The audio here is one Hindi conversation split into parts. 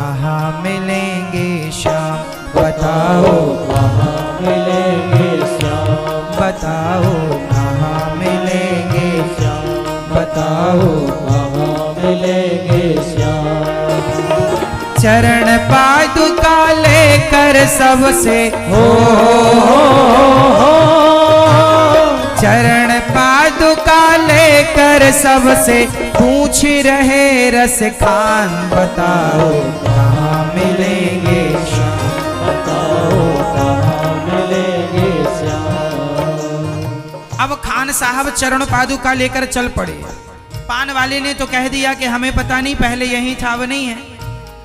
कहाँ मिलेंगे श्याम, बताओ कहाँ मिलेंगे श्याम, बताओ कहाँ मिलेंगे श्याम, बताओ कहाँ मिलेंगे श्याम। चरण पादुका लेकर सबसे हो चरण पादुका लेकर सबसे पूछ रहे रस खान, बताओ कहाँ मिलेंगे श्याम, बताओ कहाँ मिलेंगे श्याम। अब खान साहब चरण पादुका लेकर चल पड़े। पान वाले ने तो कह दिया कि हमें पता नहीं, पहले यहीं था अब नहीं है।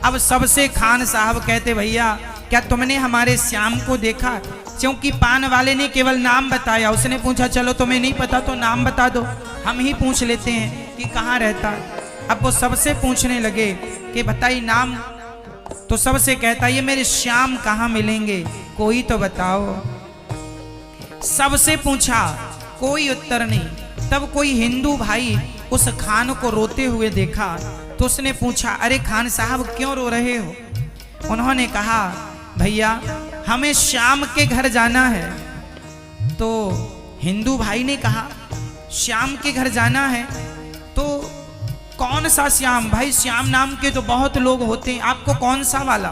अब सबसे खान साहब कहते भैया क्या तुमने हमारे श्याम को देखा? क्योंकि पान वाले ने केवल नाम बताया। उसने पूछा चलो तुम्हें नहीं पता तो नाम बता दो, हम ही पूछ लेते हैं कि कहाँ रहता। अब वो सबसे पूछने लगे कि बताइए नाम। तो सबसे कहता ये मेरे श्याम कहाँ मिलेंगे, कोई तो बताओ। सबसे पूछा, कोई उत्तर नहीं। तब कोई हिंदू भाई उस खान को रोते हुए देखा तो उसने पूछा अरे खान साहब क्यों रो रहे हो? उन्होंने कहा भैया हमें श्याम के घर जाना है। तो हिंदू भाई ने कहा श्याम के घर जाना है तो कौन सा श्याम? भाई श्याम नाम के तो बहुत लोग होते हैं, आपको कौन सा वाला?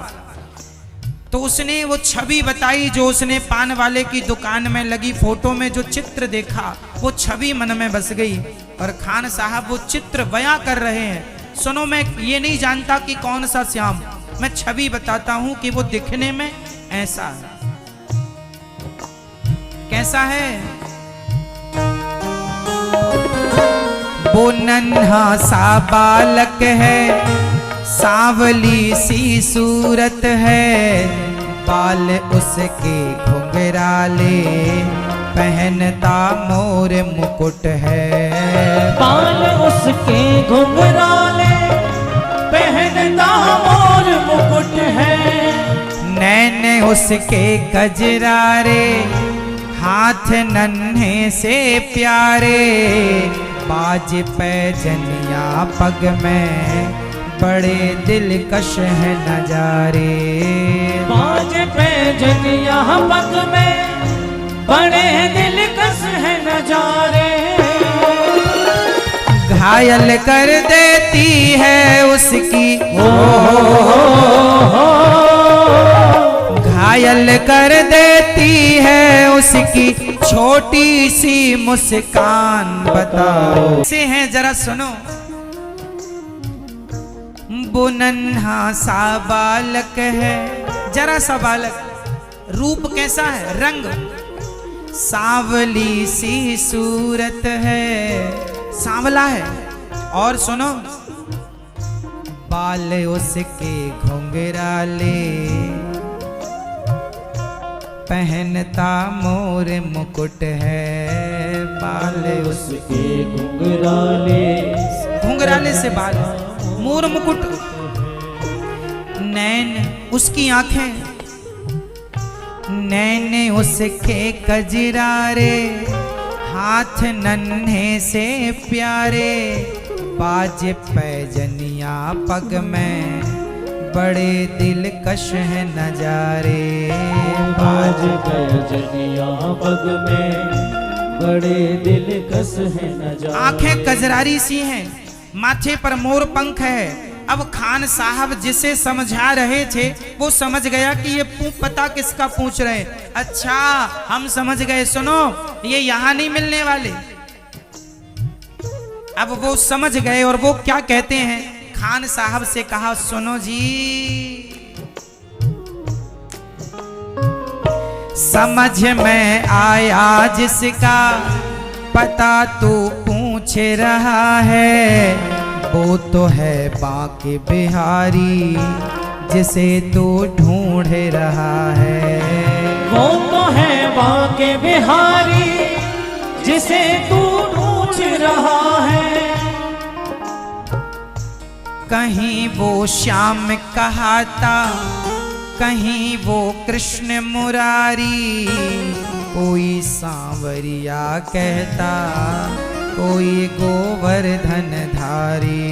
तो उसने वो छवि बताई जो उसने पान वाले की दुकान में लगी फोटो में जो चित्र देखा, वो छवि मन में बस गई। और खान साहब वो चित्र बयां कर रहे हैं, सुनो मैं ये नहीं जानता कि कौन सा श्याम, मैं छवि बताता हूं कि वो दिखने में ऐसा है। कैसा है? वो नन्हा सा बालक है, सांवली सी सूरत है, बाल उसके घुंघराले, पहनता मोर मुकुट है। बाल उसके घुंघराले, पहनता मोर मुकुट है। नैन उसके कजरारे, हाथ नन्हे से प्यारे, बाज पैजनिया पग में, बड़े दिलकश है नजारे। बाज पैजनिया पग में, बड़े दिलकश है नजारे। घायल कर देती है उसकी घायल कर देती है उसकी छोटी सी मुस्कान, बताओ से हैं जरा सुनो। वो नन्हा सा बालक है, जरा सा बालक, रूप कैसा है? रंग सांवली सी सूरत है, सांवला है। और सुनो बाल उसके घुंघराले, पहनता मोर मुकुट है। बाल उसके घुंघराले, घुंघराले से बाल, मोर मुकुट। नैन उसकी आंखें, नैन उसके कजरारे, हाथ नन्हे से प्यारे, बाज पैजनिया पग में, बड़े दिलकश है नजारे। बाज पैजनिया पग में, बड़े दिलकश है नजारे। आंखें कजरारी सी हैं, माथे पर मोर पंख है। अब खान साहब जिसे समझा रहे थे वो समझ गया कि ये पता किसका पूछ रहे। अच्छा हम समझ गए, सुनो ये यहाँ नहीं मिलने वाले। अब वो समझ गए और वो क्या कहते हैं, खान साहब से कहा सुनो जी, समझ में आया जिसका पता तू पूछ रहा है, वो तो है बांके बिहारी जिसे तू ढूंढ रहा है। वो तो है बांके बिहारी जिसे तू ढूंढ रहा है। कहीं वो श्याम कहाता, कहीं वो कृष्ण मुरारी, कोई सांवरिया कहता, कोई गोवर्धन धारी।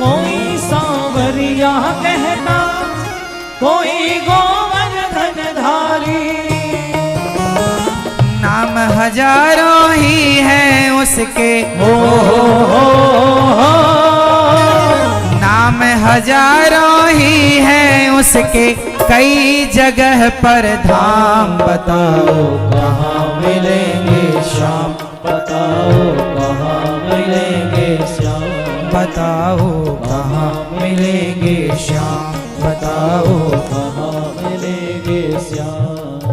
कोई सांवरिया कहता, कोई गोवर्धन धारी। नाम हजारों ही हैं उसके, नाम हजारों ही हैं उसके, कई जगह पर धाम। बताओ कहाँ मिलेंगे श्याम, बताओ कहाँ मिलेंगे श्याम, बताओ कहाँ मिलेंगे श्याम, बताओ। कहाँ मिलेंगे श्याम।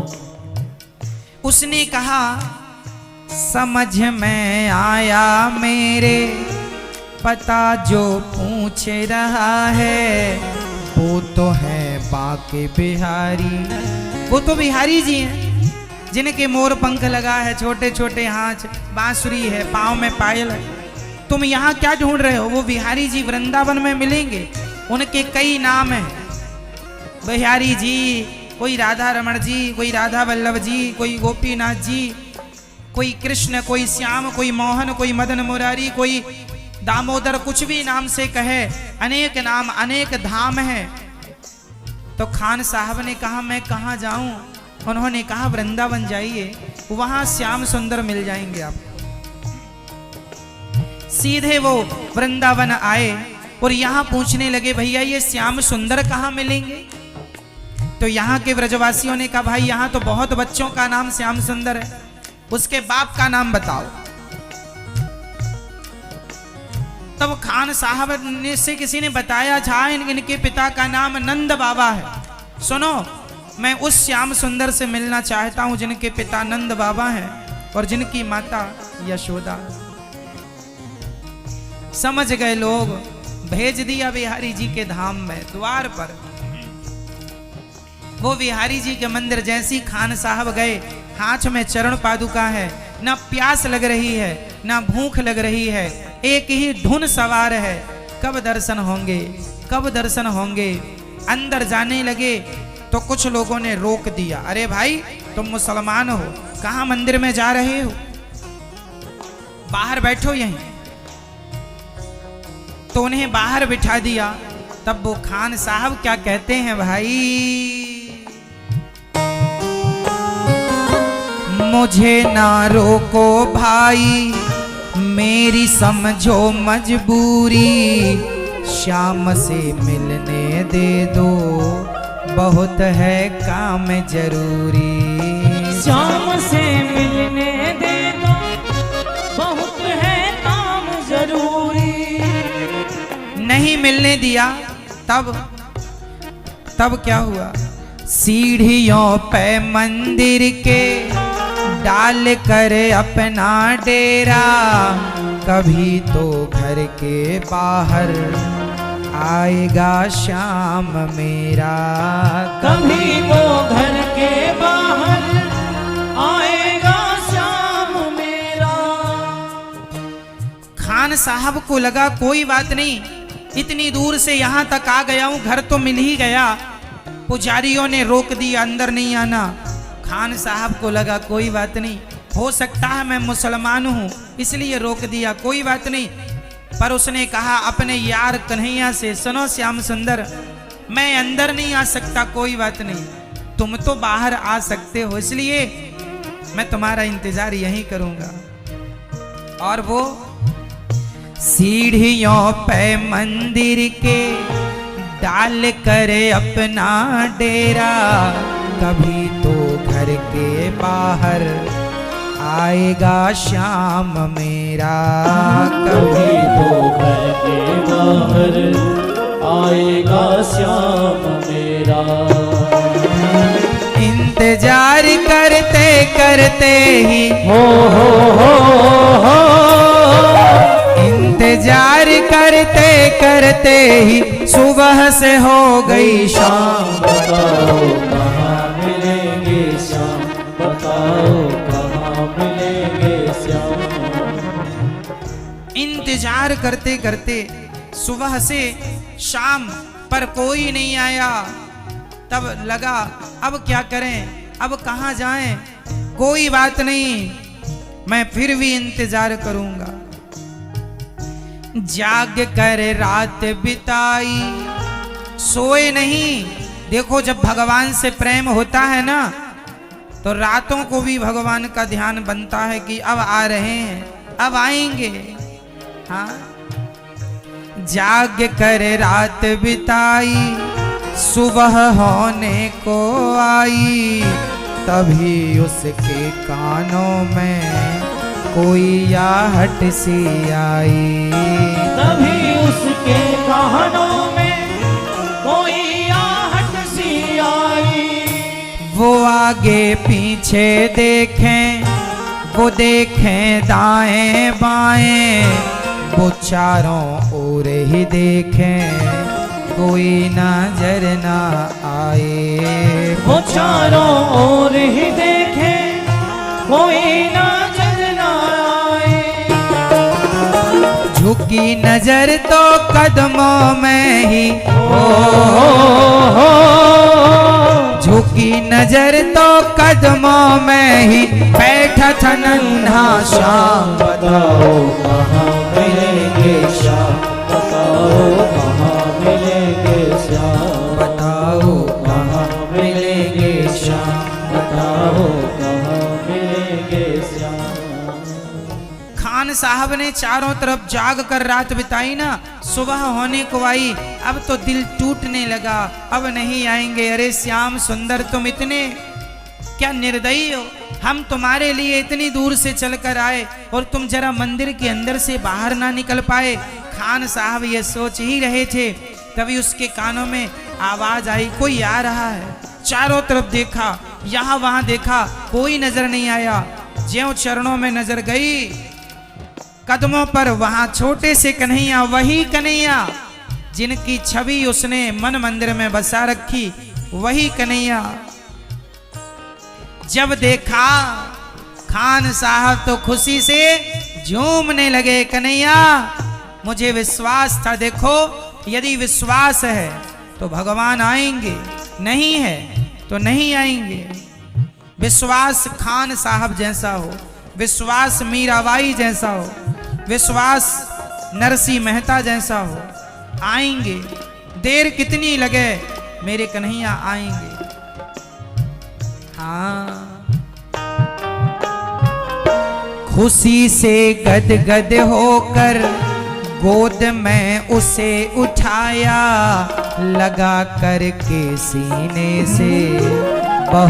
उसने कहा समझ में आया मेरे, पता जो पूछ रहा है, वो तो है बाके बिहारी। वो तो बिहारी जी हैं जिनके मोर पंख लगा है, छोटे छोटे हाथ, बांसुरी है, पाँव में पायल है। तुम यहाँ क्या ढूंढ रहे हो? वो बिहारी जी वृंदावन में मिलेंगे। उनके कई नाम हैं बिहारी जी, कोई राधा रमण जी, कोई राधा वल्लभ जी, कोई गोपीनाथ जी, कोई कृष्ण, कोई श्याम, कोई मोहन, कोई मदन मुरारी, कोई दामोदर, कुछ भी नाम से कहे, अनेक नाम, अनेक धाम है। तो खान साहब ने कहा मैं कहाँ जाऊं? उन्होंने कहा वृंदावन जाइए, वहां श्याम सुंदर मिल जाएंगे आपको। सीधे वो वृंदावन आए और यहाँ पूछने लगे भैया ये श्याम सुंदर कहाँ मिलेंगे? तो यहाँ के व्रजवासियों ने कहा भाई यहाँ तो बहुत बच्चों का नाम श्याम सुंदर है, उसके बाप का नाम बताओ। तब खान साहब ने से किसी ने बताया था इनके पिता का नाम नंद बाबा है। सुनो, मैं उस श्याम सुंदर से मिलना चाहता हूं जिनके पिता नंद बाबा हैं और जिनकी माता यशोदा। समझ गए लोग, भेज दिया बिहारी जी के धाम में, द्वार पर। वो बिहारी जी के मंदिर जैसी खान साहब गए, हाथ में चरण पादुका है, ना प्यास लग रही है ना भूख लग रही है, एक ही धुन सवार है, कब दर्शन होंगे, कब दर्शन होंगे। अंदर जाने लगे तो कुछ लोगों ने रोक दिया, अरे भाई तुम मुसलमान हो, कहाँ मंदिर में जा रहे हो, बाहर बैठो यहीं। तो उन्हें बाहर बिठा दिया। तब वो खान साहब क्या कहते हैं भाई, मुझे ना रोको भाई, मेरी समझो मजबूरी, शाम से मिलने दे दो, बहुत है काम जरूरी। शाम से मिलने दे दो, बहुत है काम जरूरी। नहीं मिलने दिया। तब क्या हुआ, सीढ़ियों पे मंदिर के डाल कर अपना डेरा, कभी तो घर के बाहर आएगा श्याम मेरा, कभी वो घर के बाहर आएगा श्याम मेरा। खान साहब को लगा कोई बात नहीं, इतनी दूर से यहाँ तक आ गया हूँ, घर तो मिल ही गया। पुजारियों ने रोक दिया, अंदर नहीं आना। खान साहब को लगा कोई बात नहीं, हो सकता है मैं मुसलमान हूँ इसलिए रोक दिया, कोई बात नहीं। पर उसने कहा अपने यार कन्हैया से, सुनो श्याम सुंदर, मैं अंदर नहीं आ सकता, कोई बात नहीं, तुम तो बाहर आ सकते हो, इसलिए मैं तुम्हारा इंतजार यहीं करूंगा। और वो सीढ़ियों पे मंदिर के डाल कर अपना डेरा, कभी तो घर के बाहर आएगा श्याम मेरा, कभी तो घर के बाहर आएगा श्याम मेरा। इंतजार करते करते ही हो इंतजार करते करते ही सुबह से हो गई शाम। बताओ कहाँ मिलेंगे श्याम, बताओ कहाँ मिलेंगे श्याम। इंतजार करते करते सुबह से शाम पर कोई नहीं आया। तब लगा अब क्या करें, अब कहाँ जाएं, कोई बात नहीं, मैं फिर भी इंतजार करूंगा। जाग कर रात बिताई, सोए नहीं। देखो जब भगवान से प्रेम होता है ना तो रातों को भी भगवान का ध्यान बनता है कि अब आ रहे हैं, अब आएंगे। हाँ, जाग कर रात बिताई, सुबह होने को आई, तभी उसके कानों में कोई आहट सी आई। तभी उसके कानों में कोई आहट सी आई। वो आगे पीछे देखें, वो देखें दाएं बाएं, वो चारों ओर ही देखें, कोई नजर ना आए। वो चारों ओर ही देखे, कोई नजर ना आए। झुकी नजर तो कदमों में ही, झुकी नजर तो कदमों में ही, बैठा था नन्हा श्याम। बताओ कहाँ मिलेंगे श्याम, बताओ कहाँ मिलेंगे श्याम, बताओ कहाँ मिलेंगे श्याम, बताओ कहाँ मिलेंगे श्याम। खान साहब ने चारों तरफ जाग कर रात बिताई ना, सुबह होने को आई, अब तो दिल टूटने लगा, अब नहीं आएंगे। अरे श्याम सुंदर, तुम इतने क्या निर्दयी हो, हम तुम्हारे लिए इतनी दूर से चलकर आए और तुम जरा मंदिर के अंदर से बाहर ना निकल पाए। खान साहब ये सोच ही रहे थे, तभी उसके कानों में आवाज आई, कोई आ रहा है। चारों तरफ देखा, यहाँ वहां देखा, कोई नजर नहीं आया। ज्यों चरणों में नजर गई, कदमों पर वहां छोटे से कन्हैया, वही कन्हैया जिनकी छवि उसने मन मंदिर में बसा रखी, वही कन्हैया। जब देखा खान साहब तो खुशी से झूमने लगे। कन्हैया, मुझे विश्वास था, देखो यदि विश्वास है तो भगवान आएंगे, नहीं है तो नहीं आएंगे। विश्वास खान साहब जैसा हो, विश्वास मीराबाई जैसा हो, विश्वास नरसिंह मेहता जैसा हो, आएंगे। देर कितनी लगे, मेरे कन्हैया आएंगे। हाँ, खुशी से गदगद होकर गोद में उसे उठाया, लगा करके सीने से बहुत